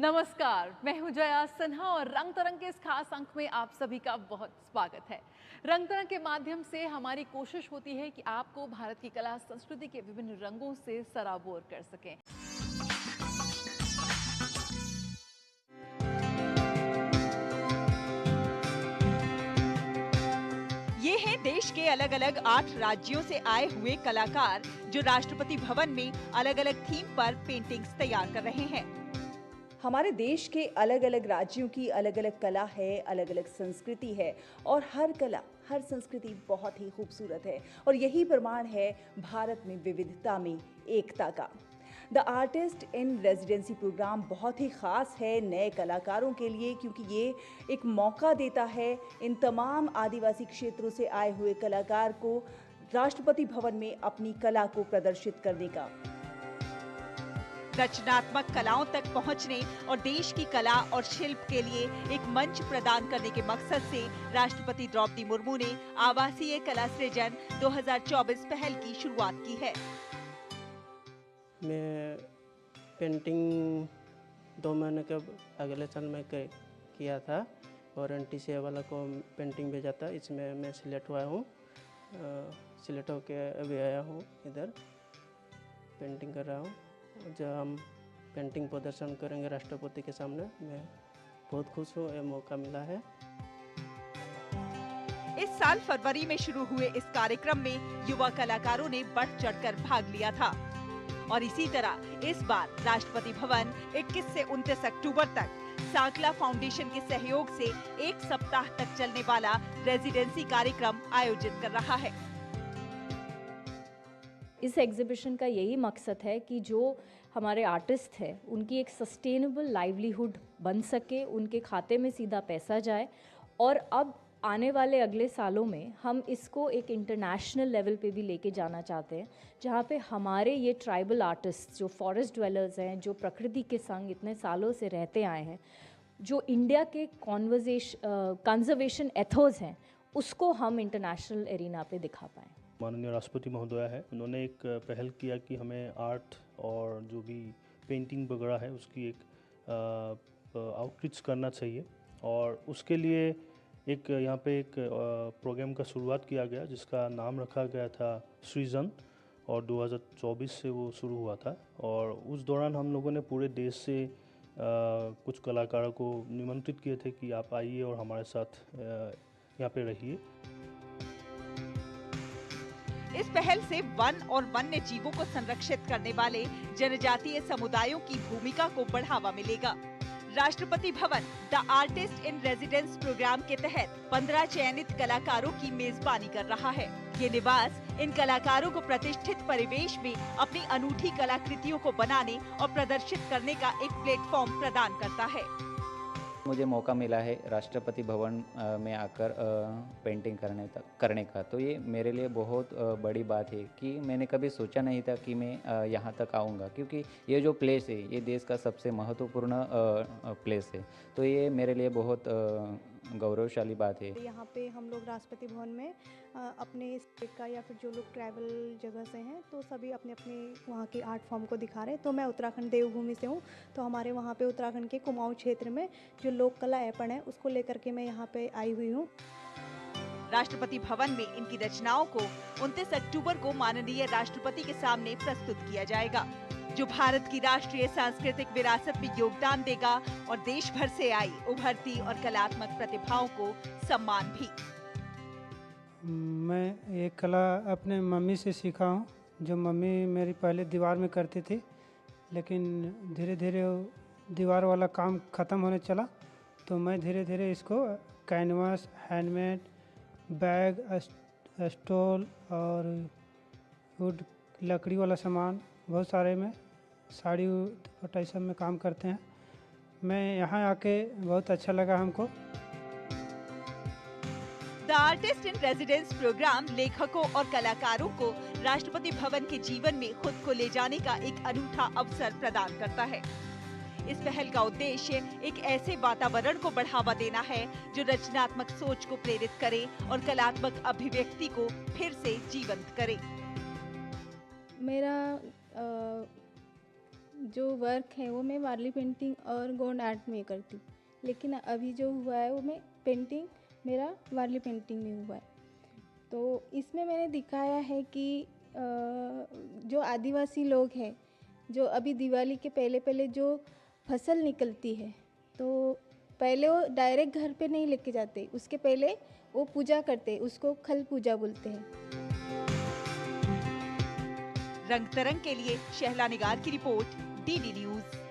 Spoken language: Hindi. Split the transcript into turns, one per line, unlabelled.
नमस्कार, मैं हूं जया सिन्हा और रंग तरंग के इस खास अंक में आप सभी का बहुत स्वागत है। रंग तरंग के माध्यम से हमारी कोशिश होती है कि आपको भारत की कला संस्कृति के विभिन्न रंगों से सराबोर कर सकें।
ये हैं देश के अलग अलग 8 राज्यों से आए हुए कलाकार जो राष्ट्रपति भवन में अलग अलग थीम पर पेंटिंग्स तैयार कर रहे हैं।
हमारे देश के अलग अलग राज्यों की अलग अलग कला है, अलग अलग संस्कृति है और हर कला, हर संस्कृति बहुत ही खूबसूरत है और यही प्रमाण है भारत में विविधता में एकता का। The artist in residency programme बहुत ही ख़ास है नए कलाकारों के लिए, क्योंकि ये एक मौका देता है इन तमाम आदिवासी क्षेत्रों से आए हुए कलाकार को राष्ट्रपति भवन में अपनी कला को प्रदर्शित करने का।
रचनात्मक कलाओं तक पहुंचने और देश की कला और शिल्प के लिए एक मंच प्रदान करने के मकसद से राष्ट्रपति द्रौपदी मुर्मू ने आवासीय कला सृजन 2024 पहल की शुरुआत की है।
मैं पेंटिंग 2 महीने के अगले साल में किया था और NTCA वाला को पेंटिंग भेजा था। इसमें मैं सिलेक्ट हुआ हूँ, सिलेक्ट होके अभी आया हूँ इधर पेंटिंग कर रहा हूँ। जब हम पेंटिंग प्रदर्शन करेंगे राष्ट्रपति के सामने, मैं बहुत खुश हूँ, ये मौका मिला है।
इस साल फरवरी में शुरू हुए इस कार्यक्रम में युवा कलाकारों ने बढ़ चढ़कर भाग लिया था और इसी तरह इस बार राष्ट्रपति भवन 21 से 29 अक्टूबर तक सांकला फाउंडेशन के सहयोग से 1 सप्ताह तक चलने वाला रेजिडेंसी कार्यक्रम आयोजित कर रहा है।
इस एग्जीबिशन का यही मकसद है कि जो हमारे आर्टिस्ट हैं उनकी एक सस्टेनेबल लाइवलीहुड बन सके, उनके खाते में सीधा पैसा जाए और अब आने वाले अगले सालों में हम इसको एक इंटरनेशनल लेवल पे भी लेके जाना चाहते हैं, जहाँ पे हमारे ये ट्राइबल आर्टिस्ट जो फॉरेस्ट ड्वेलर्स हैं, जो प्रकृति के संग इतने सालों से रहते आए हैं, जो इंडिया के कंजर्वेशन एथोस हैं, उसको हम इंटरनेशनल एरिना पे दिखा पाएँ।
माननीय राष्ट्रपति महोदया है, उन्होंने एक पहल किया कि हमें आर्ट और जो भी पेंटिंग वगैरह है उसकी एक आउटरीच करना चाहिए और उसके लिए एक यहाँ पे एक प्रोग्राम का शुरुआत किया गया जिसका नाम रखा गया था सृजन और 2024 से वो शुरू हुआ था और उस दौरान हम लोगों ने पूरे देश से कुछ कलाकारों को निमंत्रित किए थे कि आप आइए और हमारे साथ यहाँ पे रहिए।
इस पहल से वन और वन्य जीवों को संरक्षित करने वाले जनजातीय समुदायों की भूमिका को बढ़ावा मिलेगा। Rashtrapati Bhavan the artist in residence programme के तहत 15 चयनित कलाकारों की मेजबानी कर रहा है। ये निवास इन कलाकारों को प्रतिष्ठित परिवेश में अपनी अनूठी कलाकृतियों को बनाने और प्रदर्शित करने का एक प्लेटफॉर्म प्रदान करता है।
मुझे मौका मिला है राष्ट्रपति भवन में आकर पेंटिंग करने का, तो ये मेरे लिए बहुत बड़ी बात है कि मैंने कभी सोचा नहीं था कि मैं यहाँ तक आऊँगा, क्योंकि ये जो प्लेस है ये देश का सबसे महत्वपूर्ण प्लेस है, तो ये मेरे लिए बहुत गौरवशाली बात है।
यहाँ पे हम लोग राष्ट्रपति भवन में अपने स्टेट का या फिर जो लोग ट्राइबल जगह से हैं तो सभी अपने अपने वहाँ के आर्ट फॉर्म को दिखा रहे हैं। तो मैं उत्तराखंड देवभूमि से हूँ, तो हमारे वहाँ पे उत्तराखंड के कुमाऊँ क्षेत्र में जो लोक कला ऐपण है उसको लेकर के मैं यहाँ पे आई हुई हूँ।
राष्ट्रपति भवन में इनकी रचनाओं को 29 अक्टूबर को माननीय राष्ट्रपति के सामने प्रस्तुत किया जाएगा, जो भारत की राष्ट्रीय सांस्कृतिक विरासत में योगदान देगा और देश भर से आई उभरती और कलात्मक प्रतिभाओं को सम्मान भी।
मैं ये कला अपने मम्मी से सीखा हूँ, जो मम्मी मेरी पहले दीवार में करती थी, लेकिन धीरे धीरे दीवार वाला काम ख़त्म होने चला, तो मैं धीरे धीरे इसको कैनवास, हैंडमेड, बैग, स्टॉल और वुड लकड़ी वाला सामान बहुत सारे में, साड़ी दुपट्टा सब में काम करते हैं। मैं यहाँ आके बहुत अच्छा लगा हमको।
The artist in residence programme लेखकों और कलाकारों को राष्ट्रपति भवन के जीवन में खुद को ले जाने का एक अनूठा अवसर प्रदान करता है। इस पहल का उद्देश्य एक ऐसे वातावरण को बढ़ावा देना है जो रचनात्मक सोच को प्रेरित करे और कलात्मक अभिव्यक्ति को फिर से जीवंत करे।
मेरा
जो वर्क है वो मैं वारली पेंटिंग और गोंड आर्ट में करती हूँ, लेकिन अभी जो हुआ है वो मैं पेंटिंग मेरा वारली पेंटिंग में हुआ है। तो इसमें मैंने दिखाया है कि जो आदिवासी लोग हैं, जो अभी दिवाली के पहले पहले जो फसल निकलती है, तो पहले वो डायरेक्ट घर पे नहीं लेके जाते, उसके पहले वो पूजा करते, उसको खल पूजा बोलते हैं।
रंग तरंग के लिए शहला निगार की रिपोर्ट, DD न्यूज़।